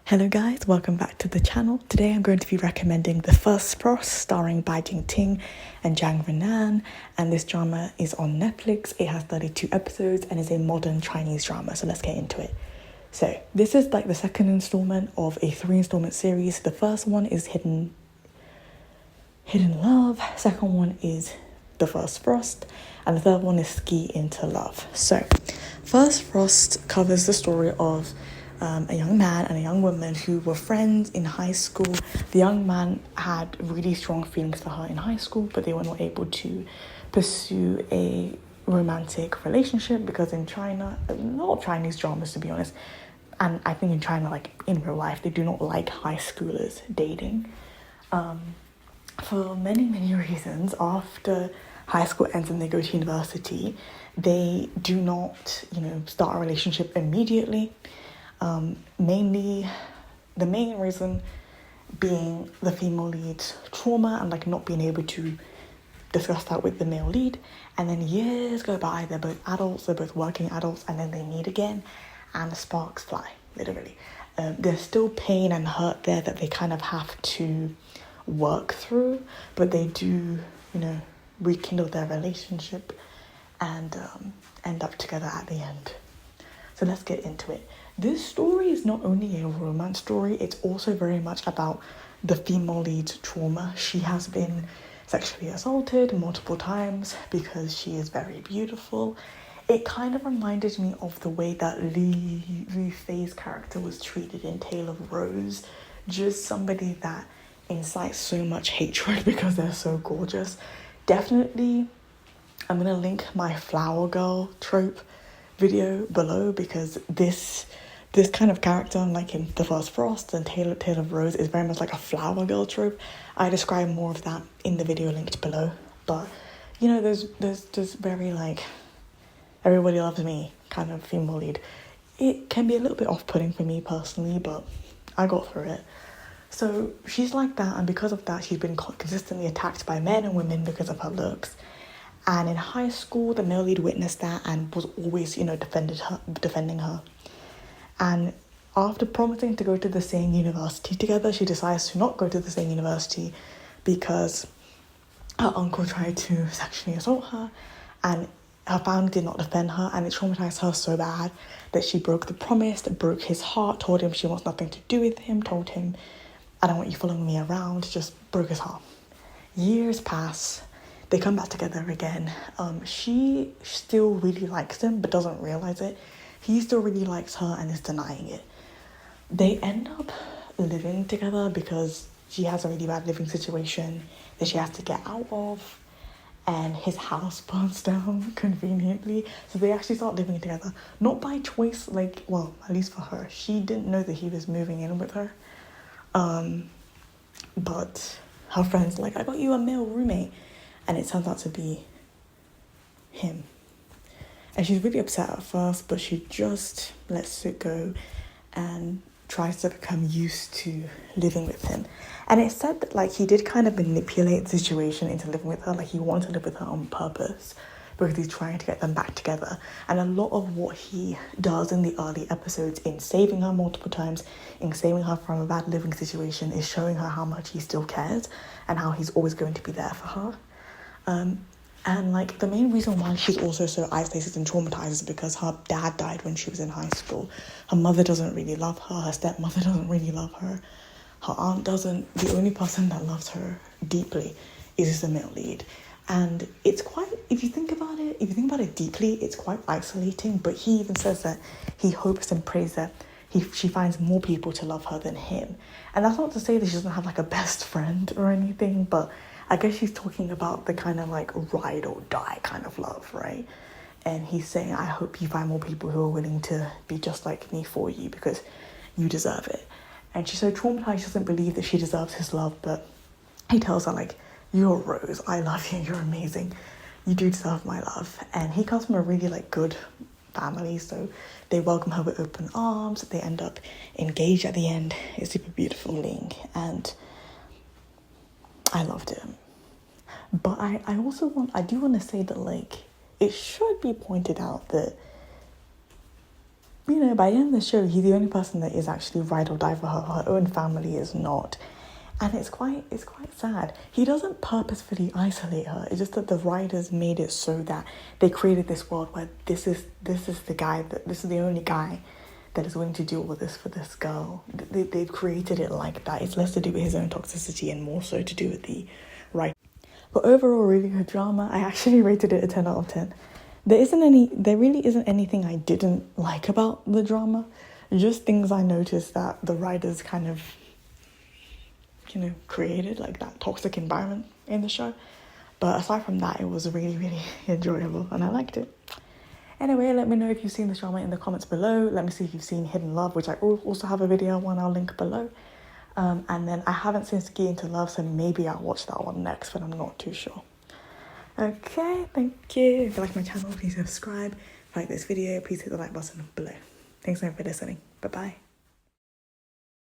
Hello guys, welcome back to the channel. Today I'm going to be recommending The First Frost starring Bai Jingting and Zhang Renan, and this drama is on Netflix. It has 32 episodes and is a modern Chinese drama, so let's get into it. So this is like the second installment of a 3 installment series. The first one is Hidden Love, second one is The First Frost, and the third one is Ski into Love. So First Frost covers the story of a young man and a young woman who were friends in high school. The young man had really strong feelings for her in high school, but they were not able to pursue a romantic relationship because in China, a lot of Chinese dramas to be honest, and I think in China, like in real life, they do not like high schoolers dating. For many reasons. After high school ends and they go to university, they do not, start a relationship immediately. Mainly, the main reason being the female lead's trauma and like not being able to discuss that with the male lead. And then years go by, they're both adults, they're both working adults, and then they meet again and the sparks fly, literally. There's still pain and hurt there that they kind of have to work through, but they do, rekindle their relationship and end up together at the end. So let's get into it. This story is not only a romance story, it's also very much about the female lead's trauma. She has been sexually assaulted multiple times because she is very beautiful. It kind of reminded me of the way that Liu Fei's character was treated in Tale of Rose. Just somebody that incites so much hatred because they're so gorgeous. Definitely, I'm going to link my Flower Girl trope video below because this kind of character, like in The First Frost and Tale of Rose, is very much like a flower girl trope. I describe more of that in the video linked below. But there's just very like everybody loves me kind of female lead. It can be a little bit off-putting for me personally, but I got through it. So she's like that, and because of that, she's been consistently attacked by men and women because of her looks. And in high school, the male lead witnessed that and was always, defending her. And after promising to go to the same university together, she decides to not go to the same university because her uncle tried to sexually assault her and her family did not defend her, and it traumatized her so bad that she broke the promise, broke his heart, told him she wants nothing to do with him, told him, I don't want you following me around, just broke his heart. Years pass. They come back together again. She still really likes him but doesn't realize it. He still really likes her and is denying it. They end up living together because she has a really bad living situation that she has to get out of, and his house burns down conveniently. So they actually start living together. Not by choice, at least for her. She didn't know that he was moving in with her. But her friend's like, I got you a male roommate. And it turns out to be him. And she's really upset at first, but she just lets it go and tries to become used to living with him. And it's said that he did kind of manipulate the situation into living with her. Like he wanted to live with her on purpose because he's trying to get them back together. And a lot of what he does in the early episodes in saving her multiple times, in saving her from a bad living situation, is showing her how much he still cares and how he's always going to be there for her. And the main reason why she's also so isolated and traumatized is because her dad died when she was in high school. Her mother doesn't really love her. Her stepmother doesn't really love her. Her aunt doesn't. The only person that loves her deeply is the male lead. And it's quite, if you think about it deeply, it's quite isolating. But he even says that he hopes and prays that she finds more people to love her than him. And that's not to say that she doesn't have a best friend or anything, but I guess she's talking about the kind of ride or die kind of love, right? And he's saying, I hope you find more people who are willing to be just like me for you because you deserve it. And she's so traumatized, she doesn't believe that she deserves his love, but he tells her you're a rose, I love you, you're amazing, you do deserve my love. And he comes from a really good family, so they welcome her with open arms. They end up engaged at the end. It's super beautiful link, and I loved it. But I do want to say that it should be pointed out that you know, by the end of the show, he's the only person that is actually ride or die for her. Her own family is not. And it's quite sad. He doesn't purposefully isolate her. It's just that the writers made it so that they created this world where this is the only guy that is willing to do all this for this girl. They've created it like that. It's less to do with his own toxicity and more so to do with the right. But overall, really good drama. I actually rated it a 10 out of 10. There really isn't anything I didn't like about the drama. Just things I noticed that the writers kind of, you know, created, like that toxic environment in the show. But aside from that, it was really, really enjoyable and I liked it. Anyway, let me know if you've seen this drama in the comments below. Let me see if you've seen Hidden Love, which I also have a video on, I'll link below. And then I haven't seen Ski Into Love, so maybe I'll watch that one next, but I'm not too sure. Okay, thank you. If you like my channel, please subscribe. If you like this video, please hit the like button below. Thanks again for listening. Bye-bye.